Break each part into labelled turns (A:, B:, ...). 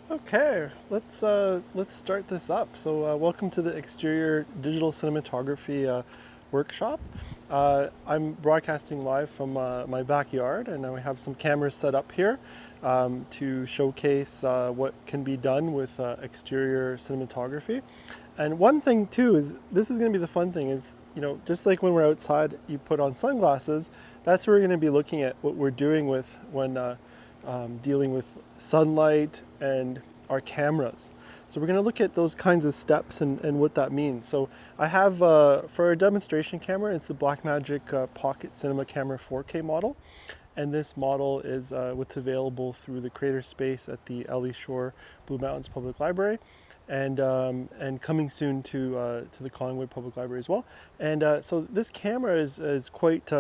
A: Okay, let's start this up. Welcome to the exterior digital cinematography workshop. I'm broadcasting live from my backyard, and we have some cameras set up here to showcase what can be done with exterior cinematography. And one thing too is this is going to be the fun thing is, just like when we're outside, you put on sunglasses. That's where we're going to be looking at what we're doing with when dealing with sunlight and our cameras. So we're going to look at those kinds of steps and what that means. So I have, for our demonstration camera, it's the Blackmagic Pocket Cinema Camera 4K model. And this model is what's available through the creator space at the Ellie Shore Blue Mountains Public Library, and coming soon to the Collingwood Public Library as well. And so this camera is quite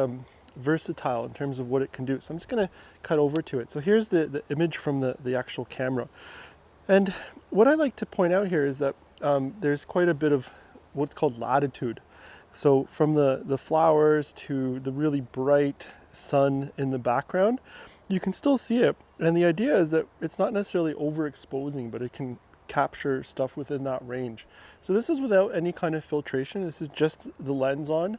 A: versatile in terms of what it can do. So I'm just going to cut over to it. So here's the image from the actual camera. And what I like to point out here is that there's quite a bit of what's called latitude. So from the flowers to the really bright sun in the background, you can still see it. And the idea is that it's not necessarily overexposing, but it can capture stuff within that range. So this is without any kind of filtration. This is just the lens on.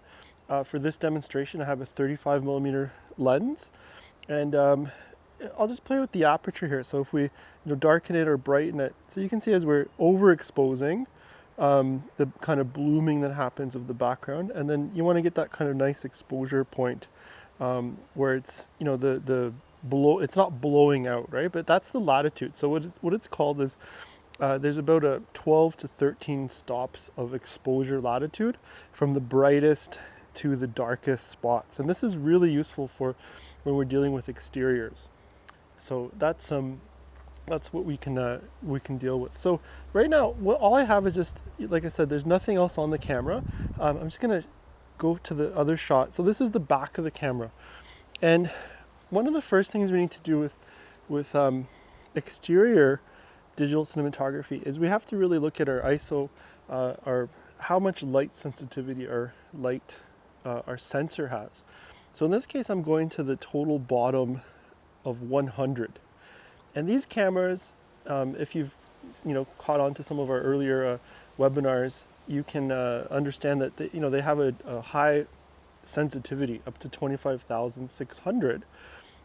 A: For this demonstration, I have a 35 millimeter lens, and I'll just play with the aperture here. So if we darken it or brighten it, so you can see as we're overexposing the kind of blooming that happens of the background, and then you want to get that kind of nice exposure point where it's the blow. It's not blowing out, right? But that's the latitude. So what it's called is there's about a 12 to 13 stops of exposure latitude from the brightest to the darkest spots, and this is really useful for when we're dealing with exteriors. So that's what we can deal with. So right now, all I have is just, like I said, there's nothing else on the camera. I'm just gonna go to the other shot. So this is the back of the camera, and one of the first things we need to do with exterior digital cinematography is we have to really look at our ISO, our how much light sensitivity our sensor has. So in this case, I'm going to the total bottom of 100. And these cameras, if you've caught on to some of our earlier webinars, you can understand that they have a high sensitivity up to 25,600.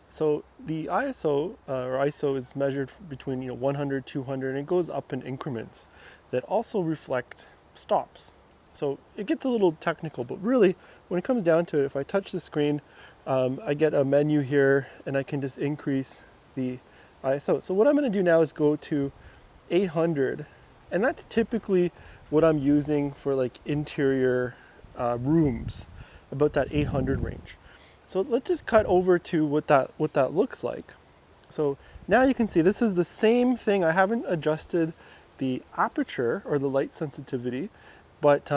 A: So the ISO is measured between 100, 200, and it goes up in increments that also reflect stops. So it gets a little technical, but really, when it comes down to it, if I touch the screen, I get a menu here, and I can just increase the ISO. So what I'm going to do now is go to 800, and that's typically what I'm using for like interior rooms, about that 800 range. So let's just cut over to what that looks like. So now you can see this is the same thing. I haven't adjusted the aperture or the light sensitivity, but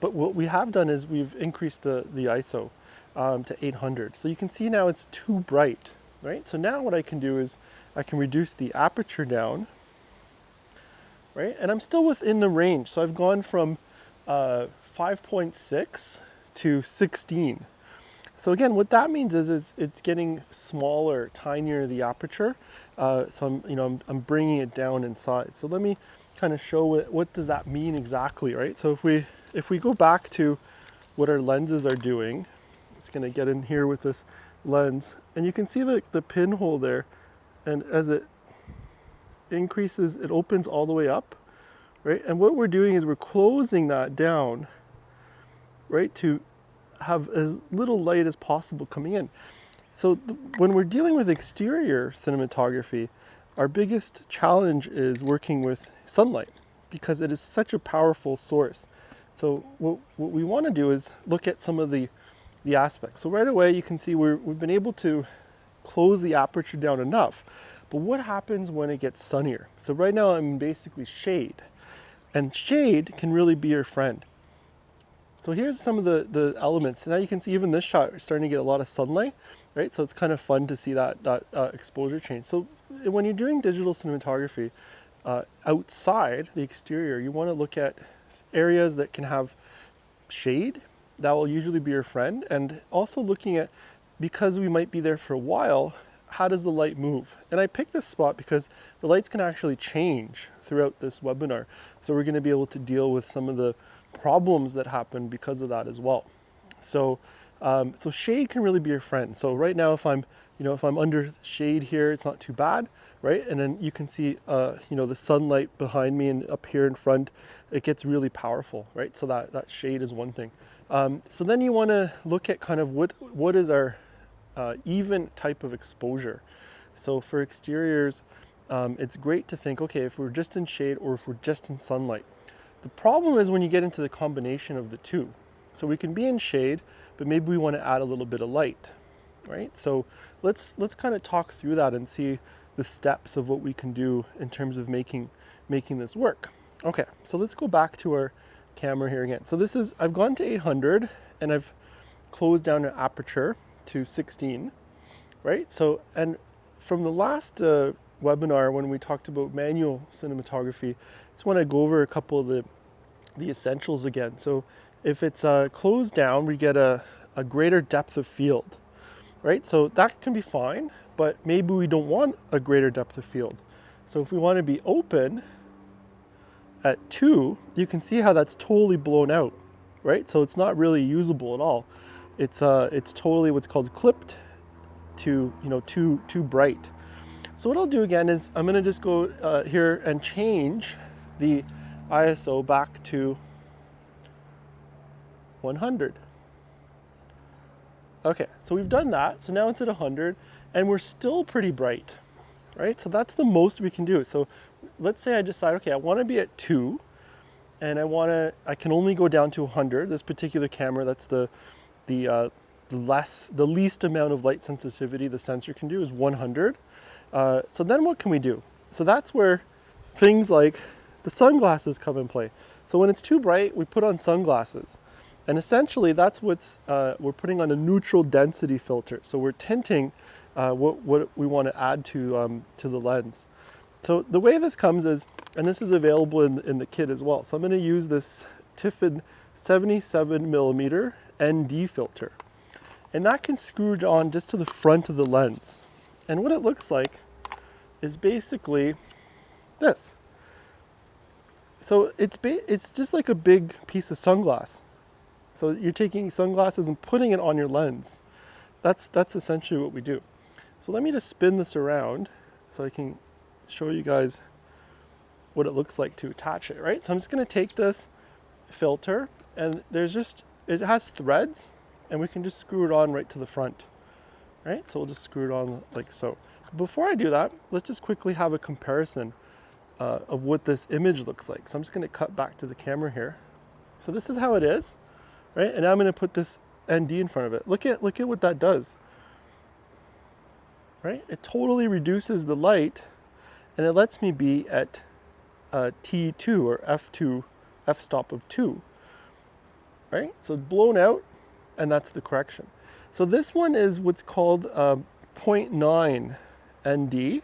A: what we have done is we've increased the ISO to 800. So you can see now it's too bright, right? So now what I can do is I can reduce the aperture down, right? And I'm still within the range. So I've gone from 5.6 to 16. So again, what that means is it's getting smaller, tinier the aperture. So I'm bringing it down in size. So let me kind of show what does that mean exactly, right? So if we go back to what our lenses are doing, I'm just going to get in here with this lens, and you can see the pinhole there, and as it increases, it opens all the way up, right? And what we're doing is we're closing that down, right, to have as little light as possible coming in. So when we're dealing with exterior cinematography, our biggest challenge is working with sunlight because it is such a powerful source. So what we want to do is look at some of the aspects. So right away you can see we've been able to close the aperture down enough. But what happens when it gets sunnier? So right now I'm basically shade, and shade can really be your friend. So here's some of the elements. Now you can see even this shot is starting to get a lot of sunlight, right? So it's kind of fun to see that exposure change. So when you're doing digital cinematography outside the exterior, you want to look at areas that can have shade. That will usually be your friend. And also looking at, because we might be there for a while, how does the light move? And I picked this spot because the lights can actually change throughout this webinar. So we're going to be able to deal with some of the problems that happen because of that as well. So, so shade can really be your friend. So right now, if I'm, if I'm under shade here, it's not too bad, right? And then you can see, the sunlight behind me and up here in front, it gets really powerful, right? So that shade is one thing. So then you want to look at kind of what is our even type of exposure. So for exteriors, it's great to think, okay, if we're just in shade or if we're just in sunlight. The problem is when you get into the combination of the two. So we can be in shade, but maybe we want to add a little bit of light, right? So let's kind of talk through that and see the steps of what we can do in terms of making this work. Okay, so let's go back to our camera here again. So this is, I've gone to 800 and I've closed down an aperture to 16, right? So, and from the last webinar when we talked about manual cinematography, I just want to go over a couple of the essentials again. So if it's closed down, we get a greater depth of field, right? So that can be fine, but maybe we don't want a greater depth of field. So if we want to be open at 2, you can see how that's totally blown out, right? So it's not really usable at all. It's totally what's called clipped to, too bright. So what I'll do again is I'm going to just go here and change the ISO back to 100. Okay, so we've done that. So now it's at 100 and we're still pretty bright, right? So that's the most we can do. So let's say I decide, okay, I want to be at 2 and I can only go down to 100. This particular camera, that's the least amount of light sensitivity the sensor can do is 100. So then what can we do? So that's where things like the sunglasses come in play. So when it's too bright, we put on sunglasses. And essentially that's we're putting on a neutral density filter. So we're tinting what we want to add to the lens. So the way this comes is, and this is available in the kit as well. So I'm going to use this Tiffin 77mm ND filter. And that can screw on just to the front of the lens. And what it looks like is basically this. So it's just like a big piece of sunglass. So you're taking sunglasses and putting it on your lens. That's essentially what we do. So let me just spin this around so I can show you guys what it looks like to attach it, right? So I'm just going to take this filter and it has threads and we can just screw it on right to the front, right? So we'll just screw it on like so. Before I do that, let's just quickly have a comparison of what this image looks like. So I'm just going to cut back to the camera here. So this is how it is, right? And now I'm going to put this ND in front of it. Look at what that does, right? It totally reduces the light and it lets me be at T2 or F2, f-stop of 2, right? So it's blown out and that's the correction. So this one is what's called 0.9 ND.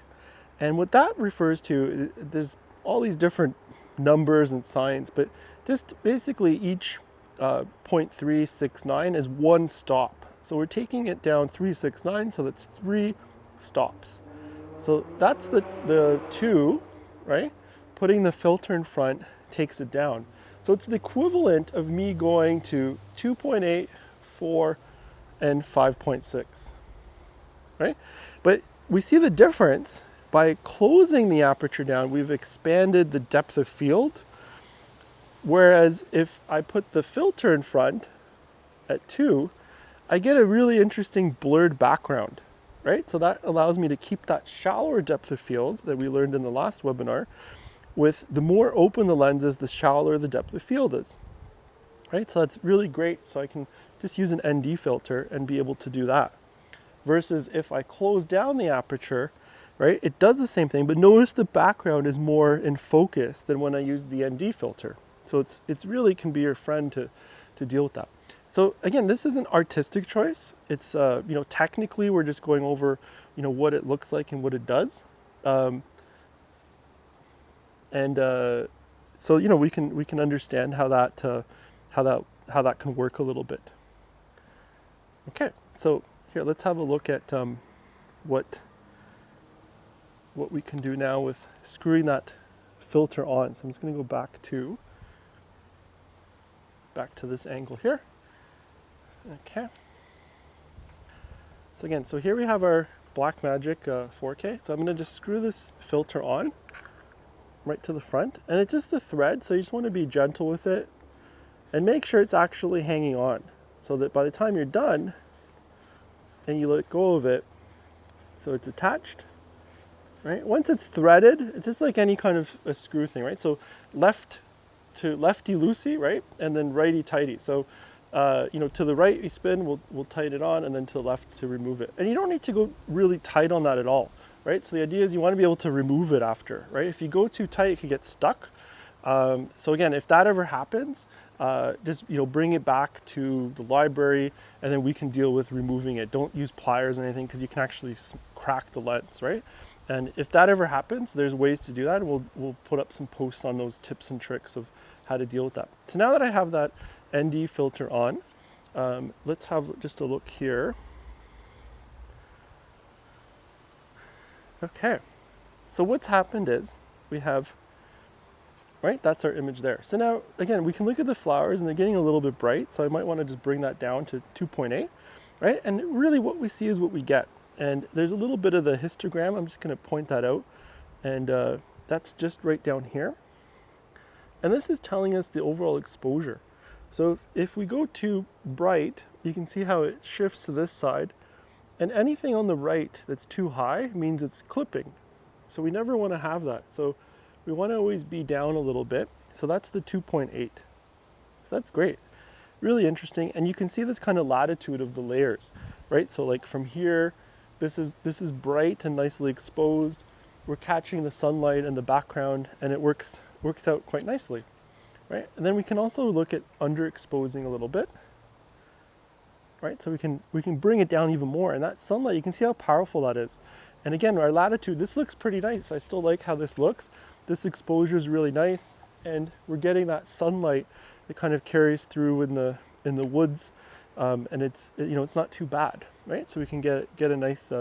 A: And what that refers to, there's all these different numbers and signs, but just basically each 0.369 is one stop. So we're taking it down 369, so that's 3 stops. So that's the 2, right? Putting the filter in front takes it down. So it's the equivalent of me going to 2.8, 4, and 5.6, right? But we see the difference. By closing the aperture down, we've expanded the depth of field. Whereas if I put the filter in front at 2, I get a really interesting blurred background, right? So that allows me to keep that shallower depth of field that we learned in the last webinar. With the more open the lens is, the shallower the depth of field is, right? So that's really great. So I can just use an ND filter and be able to do that. Versus if I close down the aperture, right, it does the same thing, but notice the background is more in focus than when I use the ND filter. So it's really can be your friend to deal with that. So again, this is an artistic choice. It's technically we're just going over what it looks like and what it does, so we can understand how that can work a little bit. Okay, so here let's have a look at what what we can do now with screwing that filter on. So I'm just going to go back to this angle here. Okay. So again, so here we have our Blackmagic 4K. So I'm going to just screw this filter on right to the front, and it's just a thread, so you just want to be gentle with it and make sure it's actually hanging on, so that by the time you're done and you let go of it, so it's attached, right? Once it's threaded, it's just like any kind of a screw thing, right? So left to lefty loosey, right? And then righty tighty. So to the right you spin, we'll tighten it on, and then to the left to remove it. And you don't need to go really tight on that at all, right? So the idea is you want to be able to remove it after, right? If you go too tight, it could get stuck. So again, if that ever happens, just bring it back to the library, and then we can deal with removing it. Don't use pliers or anything, because you can actually crack the lens, right? And if that ever happens, there's ways to do that, and we'll put up some posts on those tips and tricks of how to deal with that. So now that I have that ND filter on, let's have just a look here. Okay, so what's happened is we have, right, that's our image there. So now, again, we can look at the flowers, and they're getting a little bit bright, so I might want to just bring that down to 2.8, right? And really what we see is what we get. And there's a little bit of the histogram. I'm just going to point that out, and that's just right down here. And this is telling us the overall exposure. So if we go too bright, you can see how it shifts to this side, and anything on the right that's too high means it's clipping. So we never want to have that. So we want to always be down a little bit. So that's the 2.8. So that's great. Really interesting. And you can see this kind of latitude of the layers, right? So like from here, this is bright and nicely exposed. We're catching the sunlight in the background, and it works out quite nicely, right? And then we can also look at underexposing a little bit, right? So we can bring it down even more, and that sunlight, you can see how powerful that is. And again, our latitude, this looks pretty nice. I still like how this looks. This exposure is really nice, and we're getting that sunlight that kind of carries through in the woods, and it's not too bad, right? So we can get a nice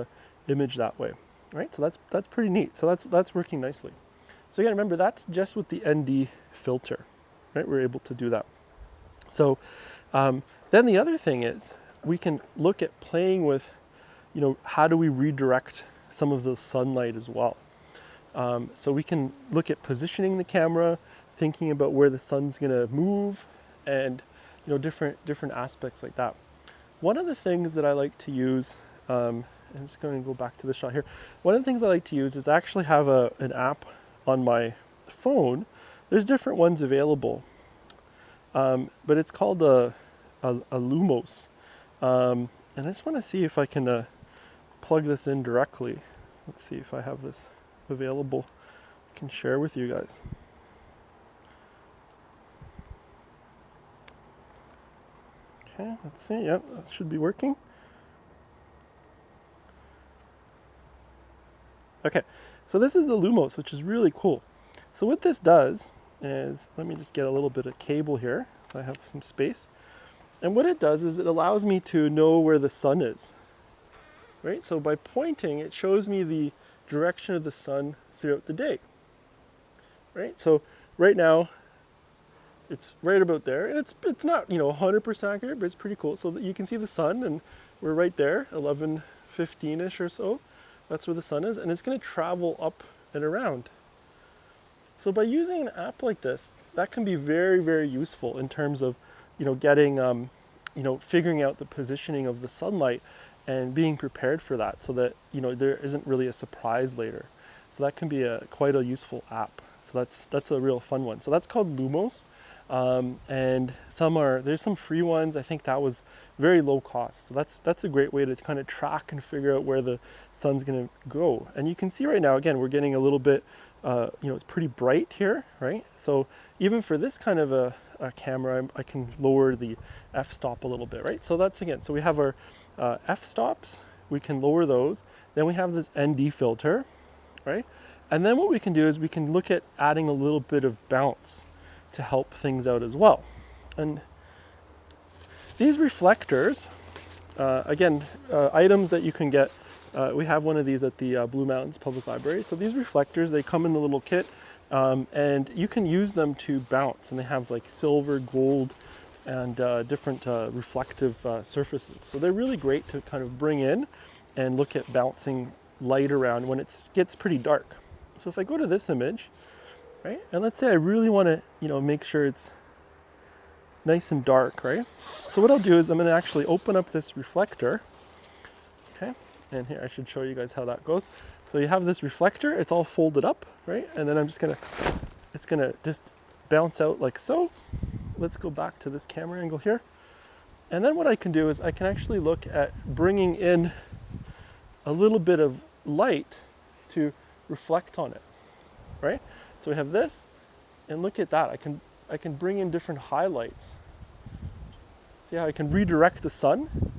A: image that way, right? So that's pretty neat. So that's working nicely. So again, remember, that's just with the ND filter, right? We're able to do that. So then the other thing is we can look at playing with, how do we redirect some of the sunlight as well. So we can look at positioning the camera, thinking about where the sun's gonna move, and different aspects like that. One of the things that I like to use, I'm just going to go back to the shot here. One of the things I like to use is I actually have an app on my phone. There's different ones available, but it's called a Lumos. And I just want to see if I can plug this in directly. Let's see if I have this available. I can share with you guys. Okay, let's see. Yep, that should be working. Okay, so this is the Lumos, which is really cool. So what this does is, let me just get a little bit of cable here so I have some space. And what it does is it allows me to know where the sun is, right? So by pointing, it shows me the direction of the sun throughout the day, right? So right now, it's right about there, and it's not 100% accurate, but it's pretty cool. So that you can see the sun, and we're right there, 11:15ish or so. That's where the sun is, and it's going to travel up and around. So by using an app like this, that can be very, very useful in terms of getting figuring out the positioning of the sunlight and being prepared for that, so that there isn't really a surprise later. So that can be quite a useful app. So that's a real fun one. So that's called Lumos. And there's some free ones. I think that was very low cost. So that's a great way to kind of track and figure out where the sun's going to go. And you can see right now, again, we're getting a little bit, it's pretty bright here, right? So even for this kind of a camera, I can lower the f-stop a little bit, right? So so we have our f-stops, we can lower those. Then we have this ND filter, right? And then what we can do is we can look at adding a little bit of bounce to help things out as well. And these reflectors, Again, items that you can get. We have one of these at the Blue Mountains Public Library. So these reflectors, they come in the little kit, and you can use them to bounce. And they have like silver, gold, and different reflective surfaces. So they're really great to kind of bring in and look at bouncing light around when it gets pretty dark. So if I go to this image, right, and let's say I really want to, make sure it's nice and dark, right? So what I'll do is I'm going to actually open up this reflector, okay? And here I should show you guys how that goes. So you have this reflector, it's all folded up, right? And then it's gonna just bounce out like so. Let's go back to this camera angle here. And then what I can do is I can actually look at bringing in a little bit of light to reflect on it, right? So we have this, and look at that. I can bring in different highlights. See how I can redirect the sun?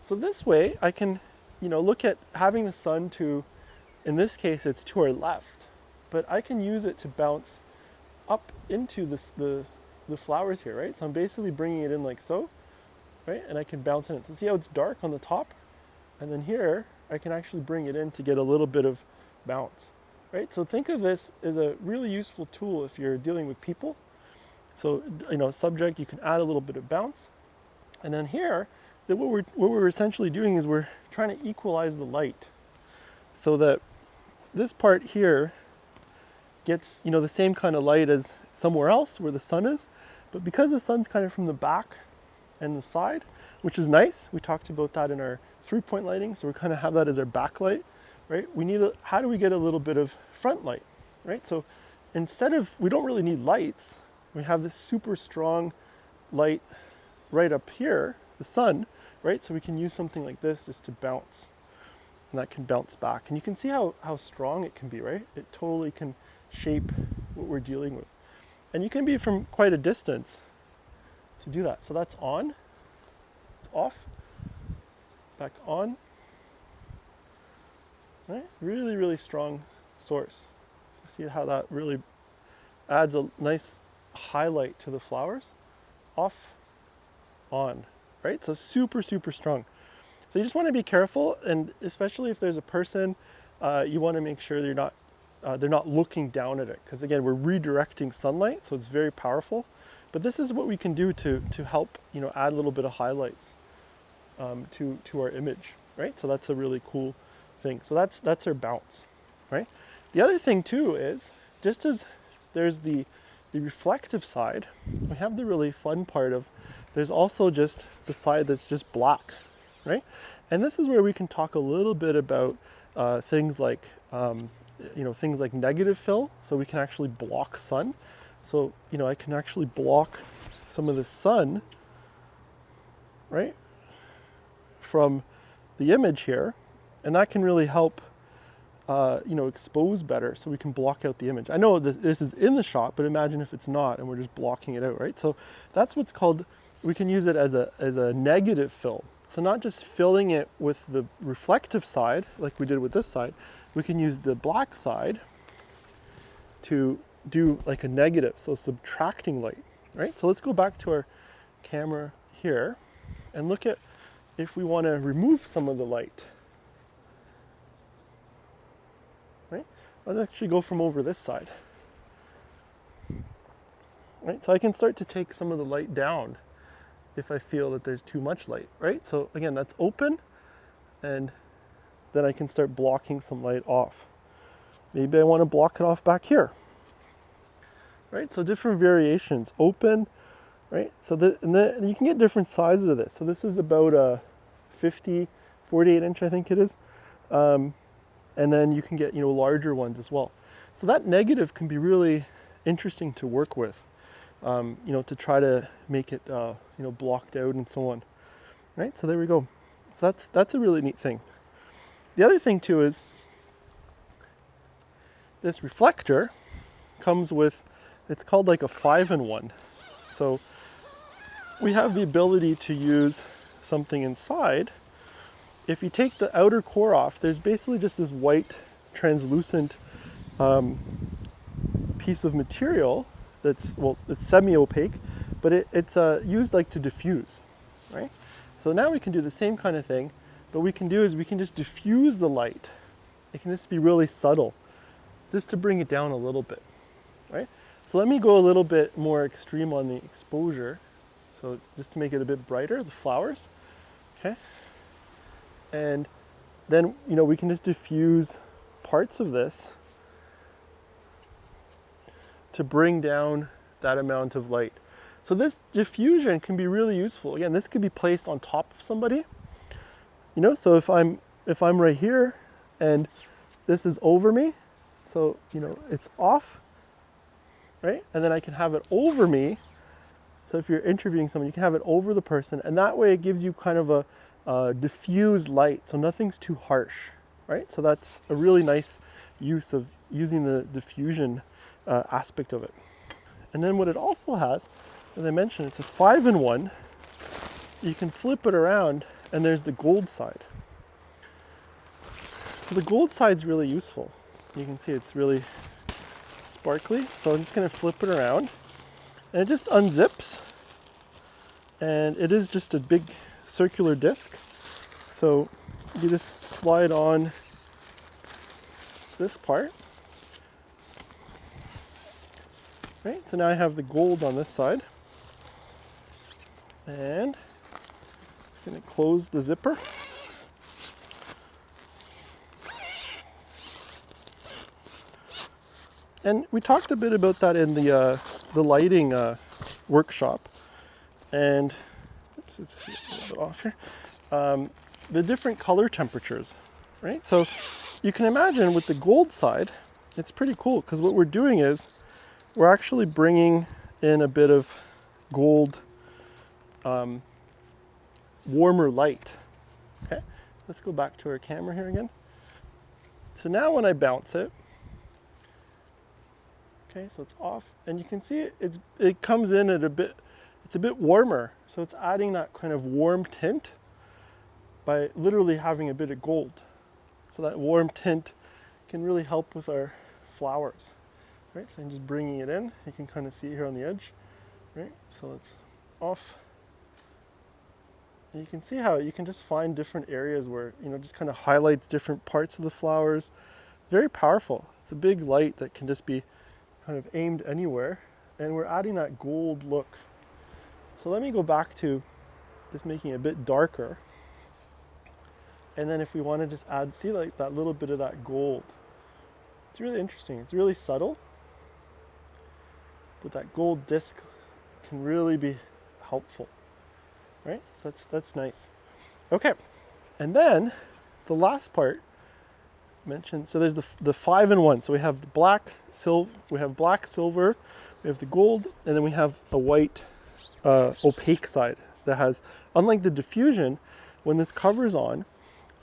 A: So this way I can, look at having the sun to, in this case it's to our left, but I can use it to bounce up into the flowers here, right? So I'm basically bringing it in like so, right? And I can bounce in it. So see how it's dark on the top? And then here, I can actually bring it in to get a little bit of bounce, right? So think of this as a really useful tool if you're dealing with people. So, subject, you can add a little bit of bounce. And then here, what we're essentially doing is we're trying to equalize the light so that this part here gets, the same kind of light as somewhere else where the sun is. But because the sun's kind of from the back and the side, which is nice, we talked about that in our 3-point lighting, so we kind of have that as our backlight, right? How do we get a little bit of front light, right? So we don't really need lights. We have this super strong light right up here, the sun, right? So we can use something like this just to bounce, and that can bounce back. And you can see how strong it can be, right? It totally can shape what we're dealing with. And you can be from quite a distance to do that. So that's on, it's off, back on, right? Really, really strong source. So see how that really adds a nice highlight to the flowers. Off, on, right? So super, super strong. So you just want to be careful, and especially if there's a person, you want to make sure they're not looking down at it, because again, we're redirecting sunlight, so it's very powerful. But this is what we can do to help, add a little bit of highlights to our image, right? So that's a really cool thing. So that's our bounce, right? The other thing too is, just as there's the reflective side, we have the really fun part of, there's also just the side that's just black, right? And this is where we can talk a little bit about things like, things like negative fill, so we can actually block sun. So, I can actually block some of the sun, right, from the image here, and that can really help expose better, so we can block out the image. I know this is in the shot, but imagine if it's not and we're just blocking it out, right? So that's what's called, we can use it as a negative fill. So not just filling it with the reflective side, like we did with this side, we can use the black side to do like a negative, so subtracting light, right? So let's go back to our camera here and look at if we want to remove some of the light. Right? Let's actually go from over this side. Right? So I can start to take some of the light down if I feel that there's too much light, right? So again, that's open, and then I can start blocking some light off. Maybe I want to block it off back here. Right? So different variations, open, right? So and then you can get different sizes of this. So this is about a 48 inch, I think it is. And then you can get, larger ones as well. So that negative can be really interesting to work with, to try to make it, blocked out and so on. Right? So there we go. So that's a really neat thing. The other thing too is this reflector comes with, it's called like a 5-in-1. So we have the ability to use something inside. If you take the outer core off, there's basically just this white translucent piece of material that's, it's semi-opaque, but it's used like to diffuse, right? So now we can do the same kind of thing, but we can do is we can just diffuse the light. It can just be really subtle, just to bring it down a little bit, right? So let me go a little bit more extreme on the exposure. So just to make it a bit brighter, the flowers, okay? And then, we can just diffuse parts of this to bring down that amount of light. So this diffusion can be really useful. Again, this could be placed on top of somebody. So if I'm right here and this is over me, so it's off, right? And then I can have it over me. So if you're interviewing someone, you can have it over the person, and that way it gives you kind of a diffused light, so nothing's too harsh, right? So that's a really nice use of using the diffusion aspect of it. And then what it also has, as I mentioned, it's a 5-in-1. You can flip it around, and there's the gold side. So the gold side's really useful. You can see it's really sparkly. So I'm just going to flip it around, and it just unzips, and it is just a big circular disc. So you just slide on this part. Right, so now I have the gold on this side, and I'm going to close the zipper. And we talked a bit about that in the lighting workshop, and oops, it's a little bit off here. The different color temperatures, right? So you can imagine with the gold side, it's pretty cool because what we're doing is we're actually bringing in a bit of gold, warmer light. Okay, let's go back to our camera here again. So now when I bounce it, okay, so it's off, and you can see it comes in at it's a bit warmer. So it's adding that kind of warm tint by literally having a bit of gold. So that warm tint can really help with our flowers. Right, so I'm just bringing it in. You can kind of see here on the edge, right? So it's off. And you can see how you can just find different areas where, just kind of highlights different parts of the flowers. Very powerful. It's a big light that can just be kind of aimed anywhere. And we're adding that gold look. So let me go back to just making it a bit darker. And then if we want to just add, see like that little bit of that gold. It's really interesting. It's really subtle. But that gold disc can really be helpful, right? So that's nice. Okay, and then the last part mentioned. So there's the 5-in-1. So we have the black, silver, we have the gold, and then we have a white opaque side that has. Unlike the diffusion, when this covers on,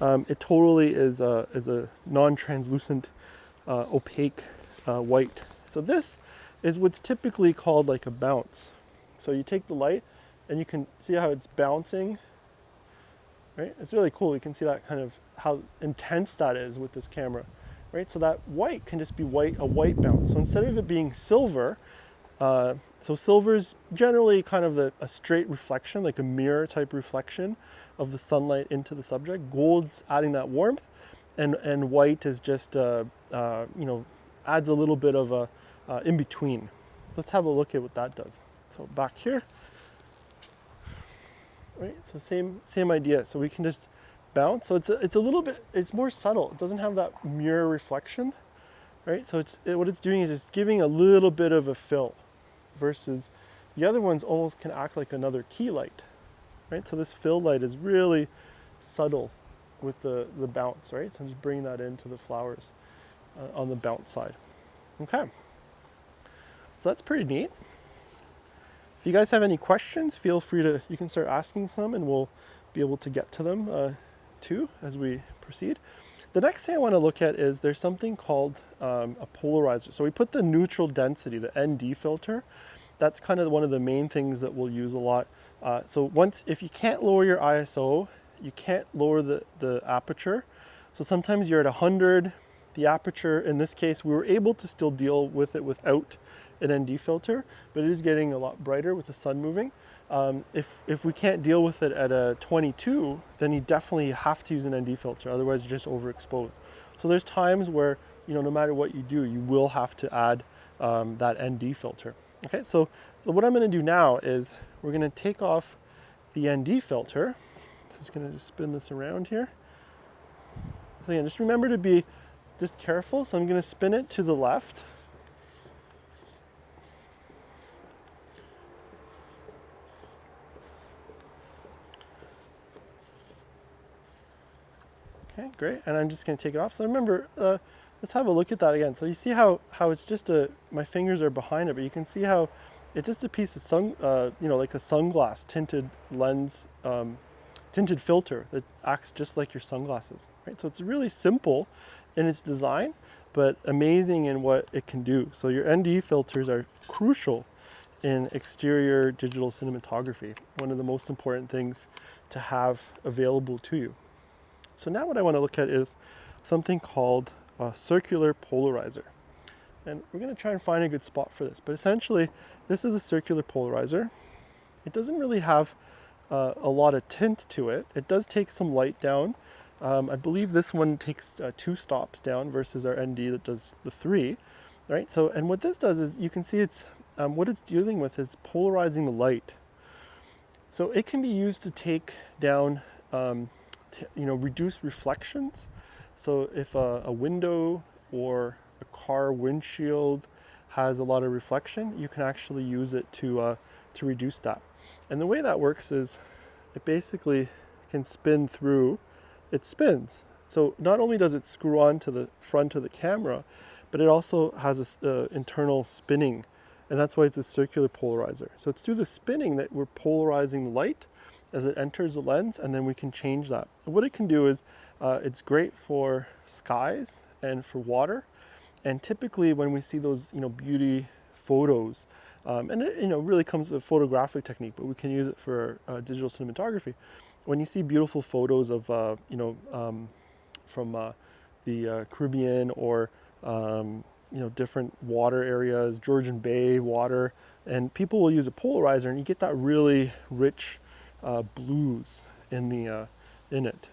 A: it totally is a non-translucent, opaque white. So this is what's typically called like a bounce. So you take the light and you can see how it's bouncing, right? It's really cool. You can see that kind of how intense that is with this camera, right? So that white can just be a white bounce. So instead of it being silver, so silver's generally kind of a straight reflection, like a mirror type reflection of the sunlight into the subject. Gold's adding that warmth, and white is just adds a little bit of a in between. Let's have a look at what that does. So back here, right? So same idea. So we can just bounce. So it's a little bit, it's more subtle. It doesn't have that mirror reflection, right? So what it's doing is it's giving a little bit of a fill, versus the other ones almost can act like another key light, right? So this fill light is really subtle with the bounce, right? So I'm just bringing that into the flowers on the bounce side. Okay. So that's pretty neat. If you guys have any questions, feel free you can start asking some, and we'll be able to get to them too as we proceed. The next thing I want to look at is there's something called a polarizer. So we put the neutral density, the ND filter. That's kind of one of the main things that we'll use a lot. So if you can't lower your ISO, you can't lower the aperture. So sometimes you're at 100, the aperture, in this case, we were able to still deal with it without an ND filter, but it is getting a lot brighter with the sun moving. If we can't deal with it at a 22, then you definitely have to use an ND filter, otherwise you're just overexposed. So there's times where, no matter what you do, you will have to add that ND filter. Okay, so what I'm going to do now is we're going to take off the ND filter. So I'm just going to spin this around here. So again, just remember to be just careful. So I'm going to spin it to the left. Okay, great. And I'm just going to take it off. So remember, let's have a look at that again. So you see how it's just my fingers are behind it, but you can see how it's just a piece of like a sunglass tinted lens, tinted filter that acts just like your sunglasses, right? So it's really simple in its design, but amazing in what it can do. So your ND filters are crucial in exterior digital cinematography, one of the most important things to have available to you. So now what I want to look at is something called a circular polarizer. And we're going to try and find a good spot for this. But essentially, this is a circular polarizer. It doesn't really have a lot of tint to it. It does take some light down. I believe this one takes 2 stops down versus our ND that does the 3. Right? So, and what this does is you can see it's what it's dealing with is polarizing the light. So it can be used to take down reduce reflections. So if a window or a car windshield has a lot of reflection, you can actually use it to reduce that. And the way that works is it basically can spin through. It spins. So not only does it screw on to the front of the camera, but it also has this internal spinning, and that's why it's a circular polarizer. So it's through the spinning that we're polarizing the light as it enters the lens, and then we can change that. And what it can do is it's great for skies and for water. And typically when we see those beauty photos, and it really comes with a photographic technique, but we can use it for digital cinematography. When you see beautiful photos of from the Caribbean or different water areas, Georgian Bay water, and people will use a polarizer, and you get that really rich blues in it.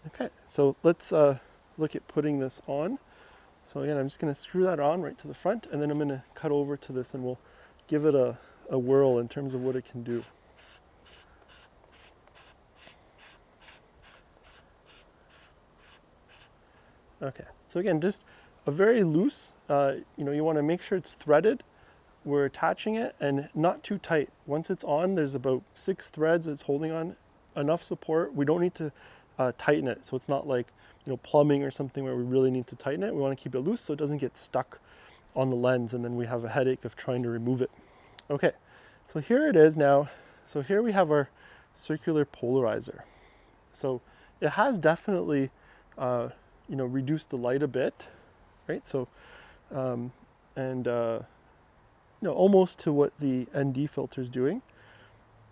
A: Okay, so let's look at putting this on. So again, I'm just going to screw that on right to the front, and then I'm going to cut over to this, and we'll give it a whirl in terms of what it can do. Okay, so again, just a very loose, you want to make sure it's threaded. We're attaching it and not too tight. Once it's on, there's about 6 threads it's holding on, enough support. We don't need to tighten it, so it's not like plumbing or something where we really need to tighten it. We want to keep it loose so it doesn't get stuck on the lens, and then we have a headache of trying to remove it. Okay, so here it is now. So here we have our circular polarizer. So it has definitely reduced the light a bit, right? So almost to what the ND filter is doing,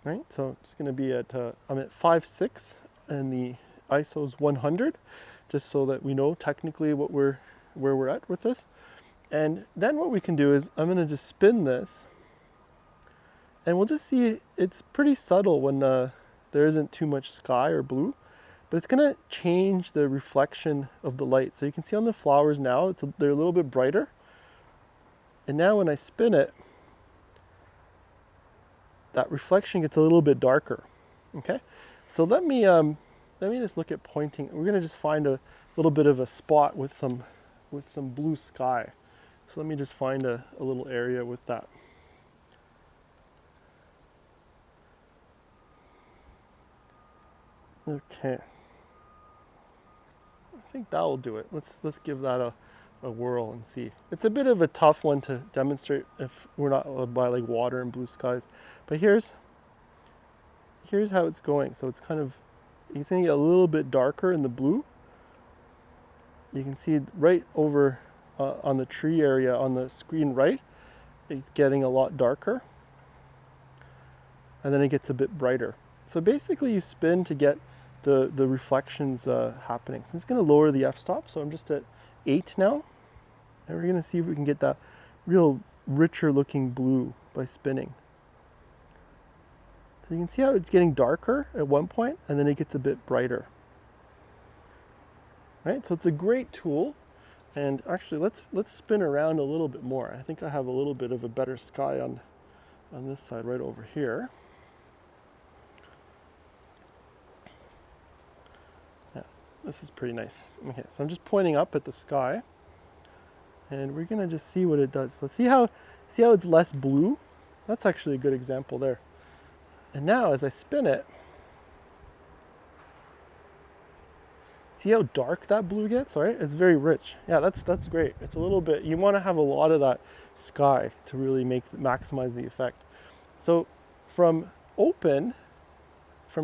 A: right? So it's going to be at I'm at 5.6 and the ISO is 100, just so that we know technically where we're at with this. And then what we can do is I'm going to just spin this, and we'll just see it's pretty subtle when there isn't too much sky or blue, but it's going to change the reflection of the light. So you can see on the flowers now, they're a little bit brighter. And now when I spin it, that reflection gets a little bit darker. Okay, so let me just look at pointing. We're going to just find a little bit of a spot with some blue sky. So let me just find a little area with that. Okay, I think that will do it. Let's give that a whirl and see. It's a bit of a tough one to demonstrate if we're not by like water and blue skies. But here's how it's going. So it's kind of, you can get a little bit darker in the blue. You can see right over on the tree area on the screen right, it's getting a lot darker. And then it gets a bit brighter. So basically you spin to get the reflections happening. So I'm just going to lower the f-stop. So I'm just at 8 now. And we're going to see if we can get that real richer looking blue by spinning. So you can see how it's getting darker at one point and then it gets a bit brighter. Right? So it's a great tool. And actually let's spin around a little bit more. I think I have a little bit of a better sky on this side right over here. Yeah, this is pretty nice. Okay, so I'm just pointing up at the sky and we're gonna just see what it does. So see how it's less blue? That's actually a good example there. And now as I spin it, see how dark that blue gets, right? It's very rich. Yeah, that's great. It's a little bit, you want to have a lot of that sky to really maximize the effect. So from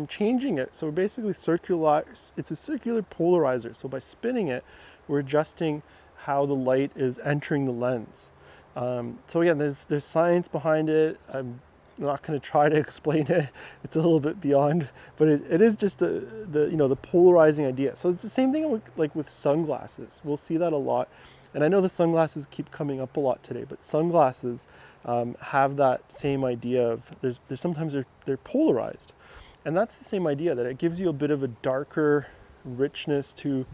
A: changing it, so basically it's a circular polarizer. So by spinning it, we're adjusting how the light is entering the lens. So again, there's science behind it. I'm not going to try to explain it. It's a little bit beyond, but it is just the polarizing idea. So it's the same thing with sunglasses. We'll see that a lot. And I know the sunglasses keep coming up a lot today, but sunglasses have that same idea of there's sometimes they're polarized. And that's the same idea, that it gives you a bit of a darker richness to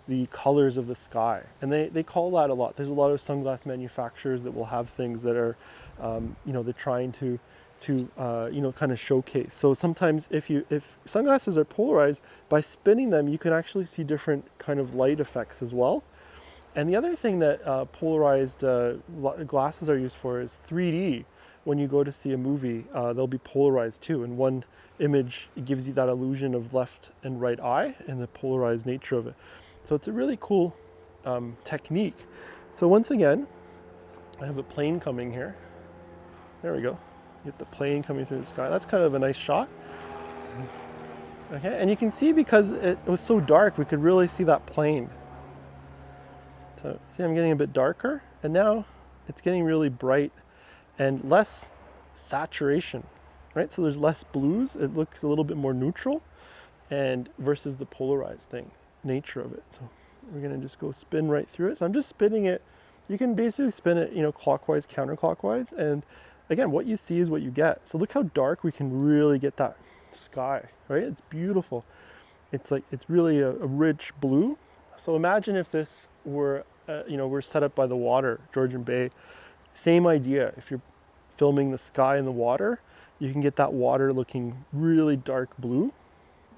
A: the colors of the sky. And they call that a lot. There's a lot of sunglass manufacturers that will have things that are, they're trying to kind of showcase. So sometimes if sunglasses are polarized, by spinning them, you can actually see different kind of light effects as well. And the other thing that polarized glasses are used for is 3D. When you go to see a movie, they'll be polarized too. In one image, it gives you that illusion of left and right eye and the polarized nature of it. So it's a really cool technique. So once again, I have a plane coming here. There we go. Get the plane coming through the sky. That's kind of a nice shot. Okay, and you can see because it was so dark, we could really see that plane. So see, I'm getting a bit darker, and now it's getting really bright and less saturation, right? So there's less blues. It looks a little bit more neutral, and versus the polarized nature of it. So we're gonna just go spin right through it. So I'm just spinning it. You can basically spin it, clockwise, counterclockwise, and again, what you see is what you get. So look how dark we can really get that sky, right? It's beautiful. It's really a rich blue. So imagine if this were, we're set up by the water, Georgian Bay. Same idea. If you're filming the sky and the water, you can get that water looking really dark blue.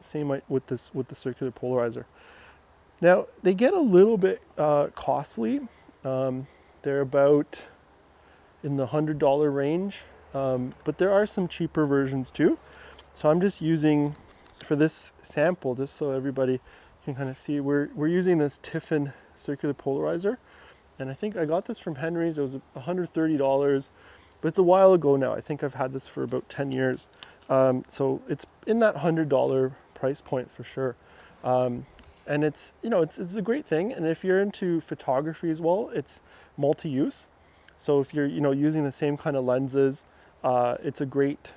A: Same with the circular polarizer. Now they get a little bit costly. They're about in the $100 range, but there are some cheaper versions too. So I'm just using, for this sample, just so everybody can kind of see, we're using this Tiffin circular polarizer, and I think I got this from Henry's. It was $130, but it's a while ago now. I think I've had this for about 10 years. So it's in that $100 price point for sure. And it's a great thing. And if you're into photography as well, it's multi-use. So if you're using the same kind of lenses, it's a great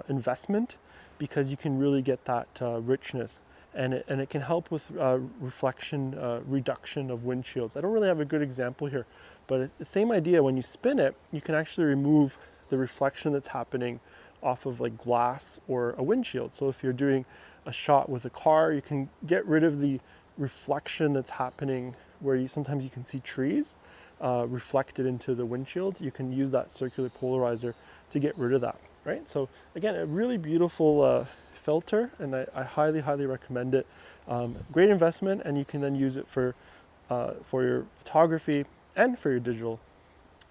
A: investment because you can really get that richness, and it can help with reflection reduction of windshields. I don't really have a good example here, but the same idea. When you spin it, you can actually remove the reflection that's happening off of like glass or a windshield. So if you're doing a shot with a car, you can get rid of the reflection that's happening where sometimes you can see trees reflected into the windshield. You can use that circular polarizer to get rid of that, right? So again, a really beautiful filter, and I highly, highly recommend it. Great investment, and you can then use it for your photography and for your digital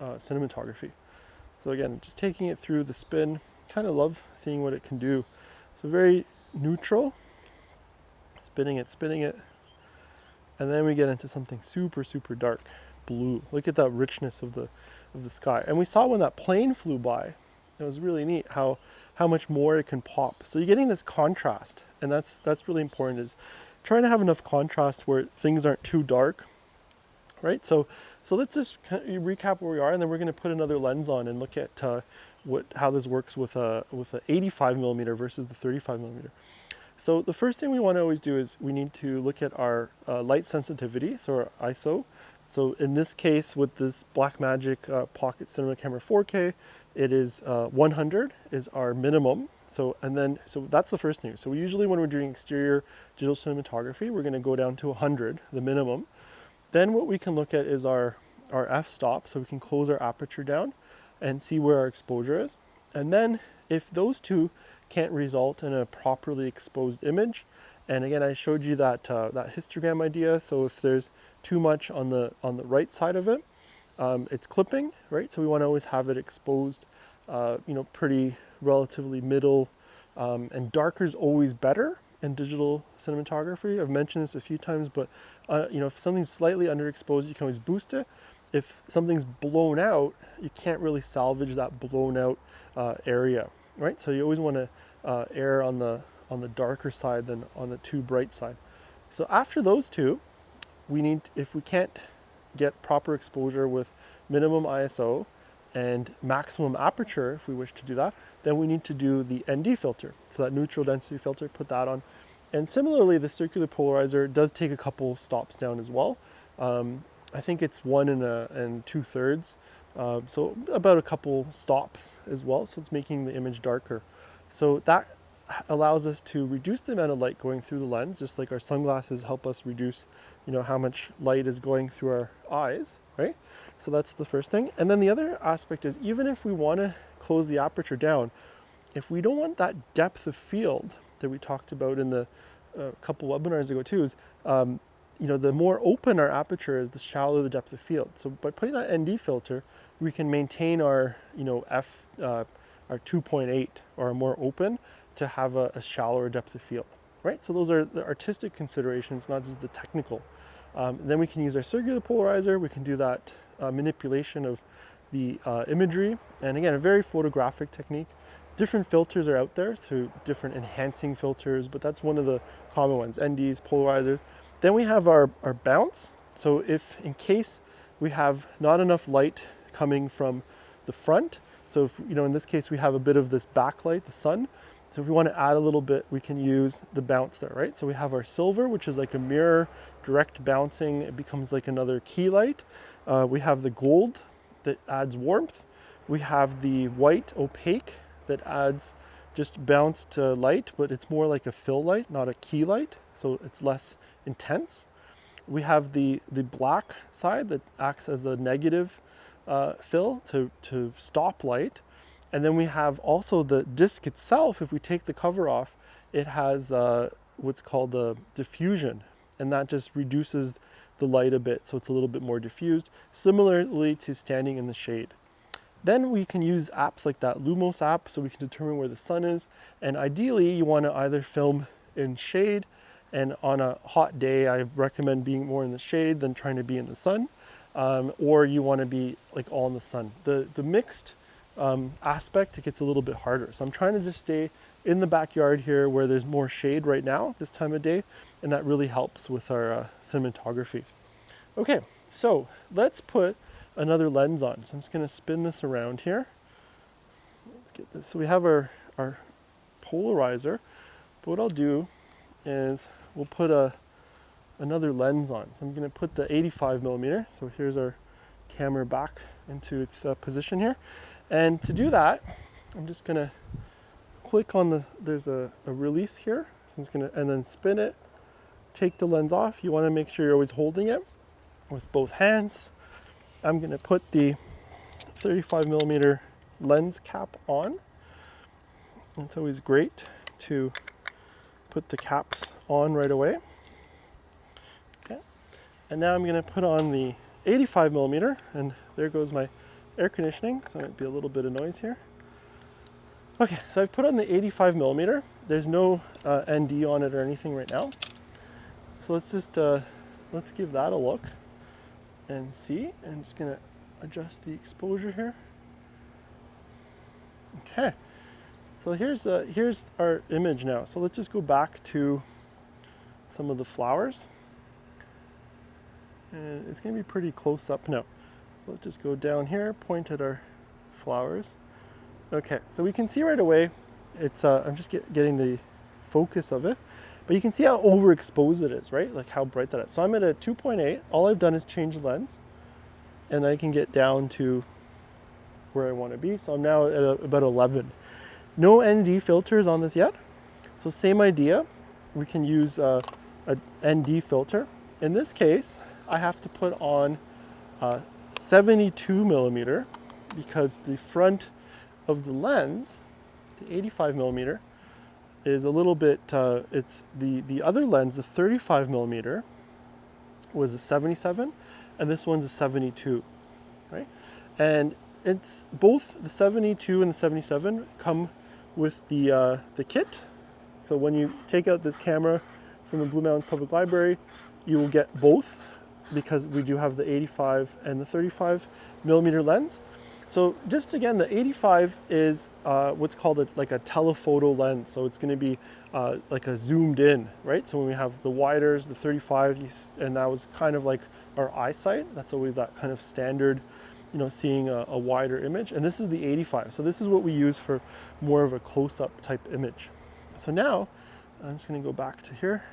A: cinematography. So again, just taking it through the spin, kind of love seeing what it can do. So very neutral, spinning it, and then we get into something super, super dark blue. Look at that richness of the sky. And we saw when that plane flew by, it was really neat how much more it can pop. So you're getting this contrast, and that's really important, is trying to have enough contrast where things aren't too dark, right? So let's just recap where we are, and then we're going to put another lens on and look at how this works with a 85 millimeter versus the 35 millimeter. So the first thing we want to always do is we need to look at our light sensitivity, so our ISO, So in this case, with this Blackmagic Pocket Cinema Camera 4K, it is 100 is our minimum. So that's the first thing. So usually when we're doing exterior digital cinematography, we're going to go down to 100, the minimum. Then what we can look at is our f-stop, so we can close our aperture down and see where our exposure is. And then if those two can't result in a properly exposed image, and again, I showed you that that histogram idea. So if there's too much on the right side of it, it's clipping, right? So we want to always have it exposed, pretty relatively middle, and darker is always better in digital cinematography. I've mentioned this a few times, but if something's slightly underexposed, you can always boost it. If something's blown out, you can't really salvage that blown out area, right? So you always want to err on the darker side than on the too bright side. So after those two, if we can't get proper exposure with minimum ISO and maximum aperture, if we wish to do that, then we need to do the ND filter. So that neutral density filter, put that on. And similarly, the circular polarizer does take a couple stops down as well. I think it's 1 2/3, so about a couple stops as well. So it's making the image darker. So that allows us to reduce the amount of light going through the lens, just like our sunglasses help us reduce, how much light is going through our eyes, right? So that's the first thing. And then the other aspect is, even if we want to close the aperture down, if we don't want that depth of field that we talked about in the couple webinars ago too, is the more open our aperture is, the shallower the depth of field. So by putting that ND filter, we can maintain our our 2.8 or more open to have a shallower depth of field, right? So those are the artistic considerations, not just the technical. Then we can use our circular polarizer. We can do that manipulation of the imagery, and again, a very photographic technique. Different filters are out there, so different enhancing filters, but that's one of the common ones, NDs, polarizers. Then we have our bounce. So if in case we have not enough light coming from the front, so if, in this case we have a bit of this backlight, the sun, so if we want to add a little bit, we can use the bounce there, right? So we have our silver, which is like a mirror, direct bouncing. It becomes like another key light. We have the gold that adds warmth. We have the white opaque that adds just bounced light, but it's more like a fill light, not a key light. So it's less intense. We have the black side that acts as a negative fill to stop light. And then we have also the disc itself. If we take the cover off, it has what's called a diffusion, and that just reduces the light a bit, so it's a little bit more diffused, similarly to standing in the shade. Then we can use apps like that Lumos app, so we can determine where the sun is. And ideally, you want to either film in shade, and on a hot day, I recommend being more in the shade than trying to be in the sun, or you want to be like all in the sun. The mixed aspect, it gets a little bit harder. So I'm trying to just stay in the backyard here where there's more shade right now, this time of day, and that really helps with our cinematography. Okay, so let's put another lens on. So I'm just going to spin this around here. Let's get this. So we have our polarizer, but what I'll do is we'll put another lens on. So I'm going to put the 85 millimeter. So here's our camera back into its position here. And to do that, I'm just going to click on there's a release here. So I'm just going to, and then spin it, take the lens off. You want to make sure you're always holding it with both hands. I'm going to put the 35 millimeter lens cap on. It's always great to put the caps on right away. Okay. And now I'm going to put on the 85 millimeter, and there goes my air conditioning, so there might be a little bit of noise here. Okay, so I've put on the 85 millimeter. There's no ND on it or anything right now. So let's just let's give that a look and see. I'm just going to adjust the exposure here. Okay, so here's our image now. So let's just go back to some of the flowers, and it's going to be pretty close up now. Let's just go down here, point at our flowers. Okay, so we can see right away, it's I'm just getting the focus of it, But you can see how overexposed it is, right? Like how bright that is. So I'm at a 2.8. All I've done is change the lens, and I can get down to where I want to be. So I'm now at about 11. No ND filters on this yet. So same idea. We can use a ND filter. In this case, I have to put on 72 millimeter because the front of the lens, the 85 millimeter, is a little bit, it's the other lens, the 35 millimeter, was a 77, and this one's a 72, right? And it's both the 72 and the 77 come with the kit. So when you take out this camera from the Blue Mountains Public Library, you will get both, because we do have the 85 and the 35 millimeter lens. So just again, the 85 is what's called like a telephoto lens. So it's going to be like a zoomed in, right? So when we have the widers, the 35, and that was kind of like our eyesight. That's always that kind of standard, you know, seeing a wider image. And this is the 85. So this is what we use for more of a close-up type image. So now I'm just going to go back to here.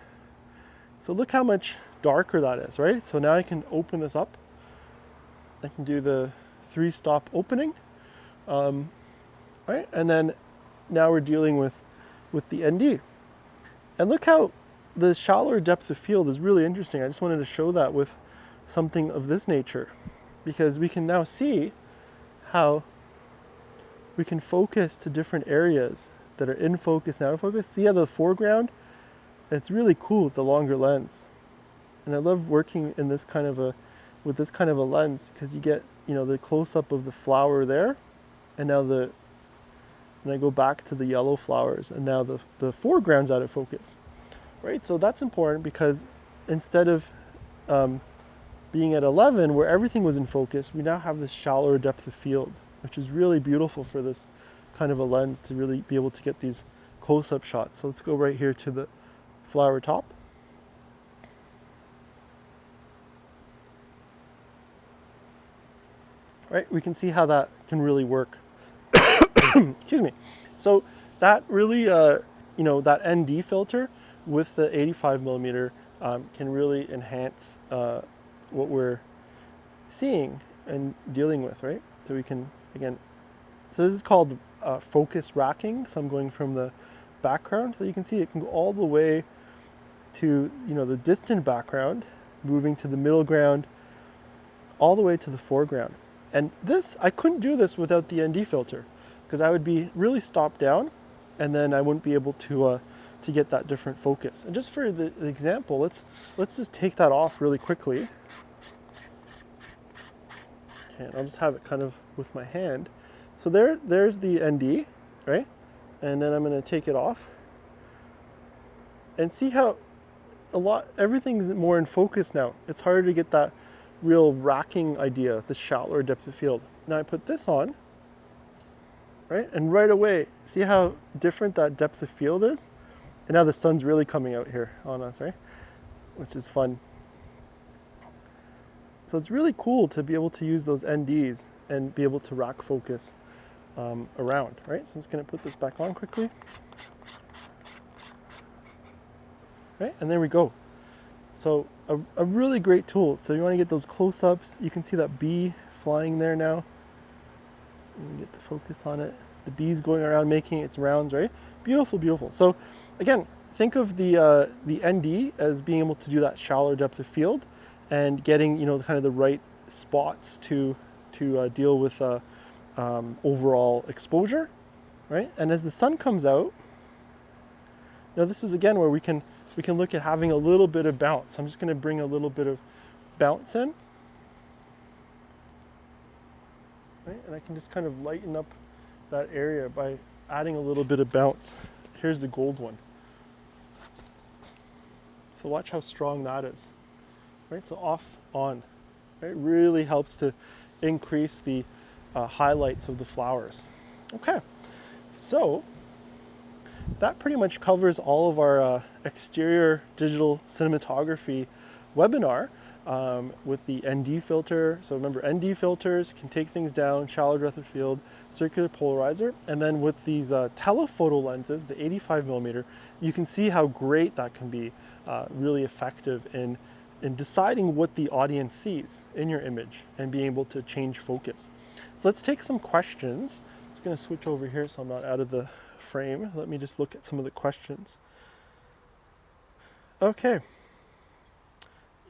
A: So look how much darker that is, right? So now I can open this up. I can do the 3-stop opening, right? And then now we're dealing with the ND. And look how the shallower depth of field is really interesting. I just wanted to show that with something of this nature, because we can now see how we can focus to different areas that are in focus, out of focus. See how the foreground, it's really cool with the longer lens. And I love working in this kind of with this kind of a lens, because you get, you know, the close-up of the flower there, and now and I go back to the yellow flowers, and now the foreground's out of focus, right? So that's important, because instead of being at 11 where everything was in focus, we now have this shallower depth of field, which is really beautiful for this kind of a lens to really be able to get these close-up shots. So let's go right here to the flower top. Right, we can see how that can really work. Excuse me. So that really, you know, that ND filter with the 85 millimeter can really enhance what we're seeing and dealing with, right? So we can, again, so this is called focus racking. So I'm going from the background, so you can see it can go all the way to, you know, the distant background, moving to the middle ground, all the way to the foreground. And this, I couldn't do this without the ND filter, because I would be really stopped down, and then I wouldn't be able to get that different focus. And just for the example, let's just take that off really quickly. Okay, and I'll just have it kind of with my hand. So there's the ND, right? And then I'm going to take it off, and see how everything's more in focus now. It's harder to get that real racking idea, the shallower depth of field. Now I put this on, right? And right away, see how different that depth of field is? And now the sun's really coming out here on us, right? Which is fun. So it's really cool to be able to use those NDs and be able to rack focus around, right? So I'm just gonna put this back on quickly. Right, and there we go. So a really great tool. So you want to get those close-ups. You can see that bee flying there now. You can get the focus on it. The bee's going around making its rounds, right? Beautiful, beautiful. So again, think of the ND as being able to do that shallower depth of field and getting, you know, kind of the right spots to deal with overall exposure, right? And as the sun comes out, you know, this is again where we can look at having a little bit of bounce. I'm just going to bring a little bit of bounce in, right? And I can just kind of lighten up that area by adding a little bit of bounce. Here's the gold one. So watch how strong that is, right? So off, on, right? Really helps to increase the highlights of the flowers. Okay, so that pretty much covers all of our exterior digital cinematography webinar. with the ND filter. So remember, ND filters can take things down, shallow depth of field, circular polarizer. And then with these telephoto lenses, the 85 millimeter, you can see how great that can be, really effective in deciding what the audience sees in your image and being able to change focus. So let's take some questions. I'm just going to switch over here so I'm not out of the frame. Let me just look at some of the questions. Okay.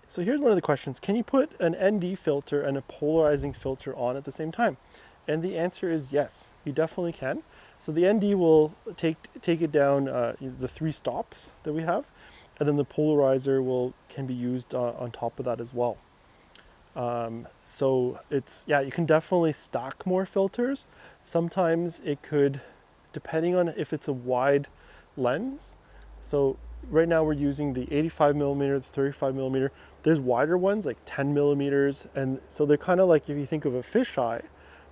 A: So here's one of the questions. Can you put an ND filter and a polarizing filter on at the same time? And the answer is yes, you definitely can. So the ND will take it down the 3 stops that we have, and then the polarizer can be used on top of that as well. So yeah, you can definitely stack more filters. Sometimes it could, depending on if it's a wide lens. So right now we're using the 85 millimeter, the 35 millimeter. There's wider ones like 10 millimeters. And so they're kind of like, if you think of a fisheye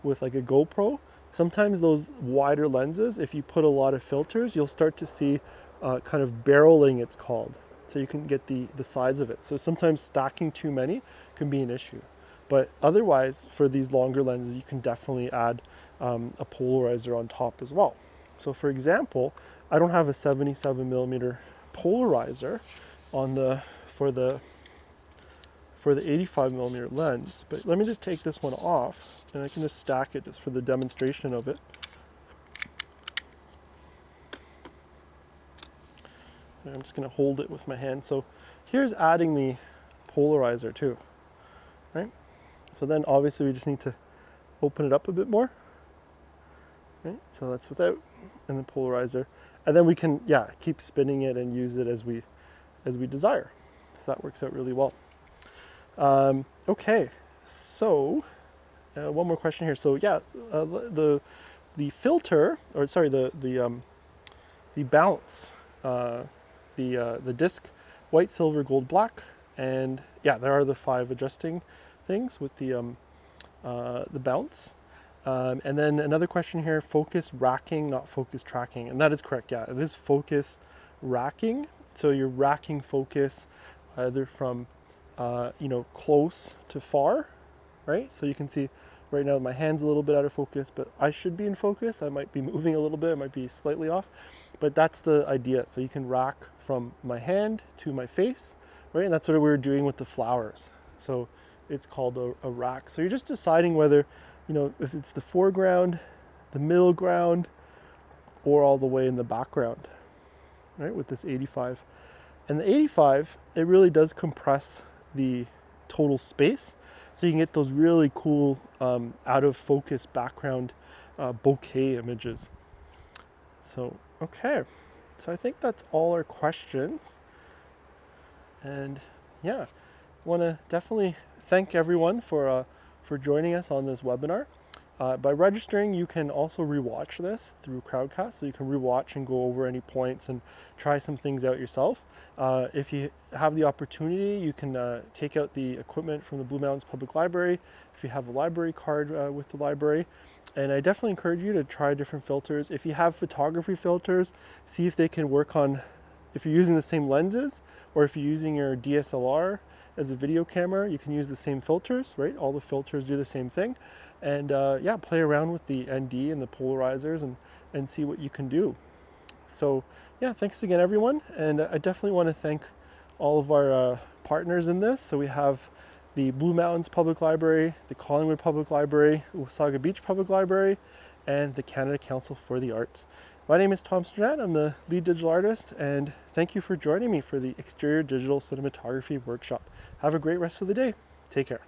A: with like a GoPro, sometimes those wider lenses, if you put a lot of filters, you'll start to see kind of barreling, it's called. So you can get the sides of it. So sometimes stacking too many can be an issue. But otherwise, for these longer lenses, you can definitely add a polarizer on top as well. So for example, I don't have a 77 millimeter polarizer on for the 85 millimeter lens, but let me just take this one off and I can just stack it just for the demonstration of it. And I'm just going to hold it with my hand. So here's adding the polarizer too, right? So then obviously we just need to open it up a bit more, right? So that's without, and the polarizer. And then we can, yeah, keep spinning it and use it as we desire. So that works out really well. Okay, so one more question here. So yeah, the filter, or sorry, the bounce, the disc, white, silver, gold, black, and yeah, there are the 5 adjusting things with the bounce. And then another question here: focus racking, not focus tracking, and that is correct. Yeah, it is focus racking. So you're racking focus either from close to far, right? So you can see right now my hand's a little bit out of focus, but I should be in focus. I might be moving a little bit, I might be slightly off, but that's the idea. So you can rack from my hand to my face, right? And that's what we were doing with the flowers. So it's called a rack. So you're just deciding whether, if it's the foreground, the middle ground, or all the way in the background, right? With this 85. And the 85, it really does compress the total space. So you can get those really cool out of focus background bokeh images. So, okay. So I think that's all our questions. And yeah, want to definitely thank everyone for joining us on this webinar. By registering, you can also rewatch this through Crowdcast, so you can rewatch and go over any points and try some things out yourself. If you have the opportunity, you can take out the equipment from the Blue Mountains Public Library if you have a library card with the library. And I definitely encourage you to try different filters. If you have photography filters, see if they can work on, if you're using the same lenses, or if you're using your DSLR as a video camera, you can use the same filters, right? All the filters do the same thing. And yeah, play around with the ND and the polarizers and see what you can do. So yeah, thanks again, everyone. And I definitely want to thank all of our partners in this. So we have the Blue Mountains Public Library, the Collingwood Public Library, Wasaga Beach Public Library, and the Canada Council for the Arts. My name is Tom Strand. I'm the lead digital artist, and thank you for joining me for the Exterior Digital Cinematography Workshop. Have a great rest of the day. Take care.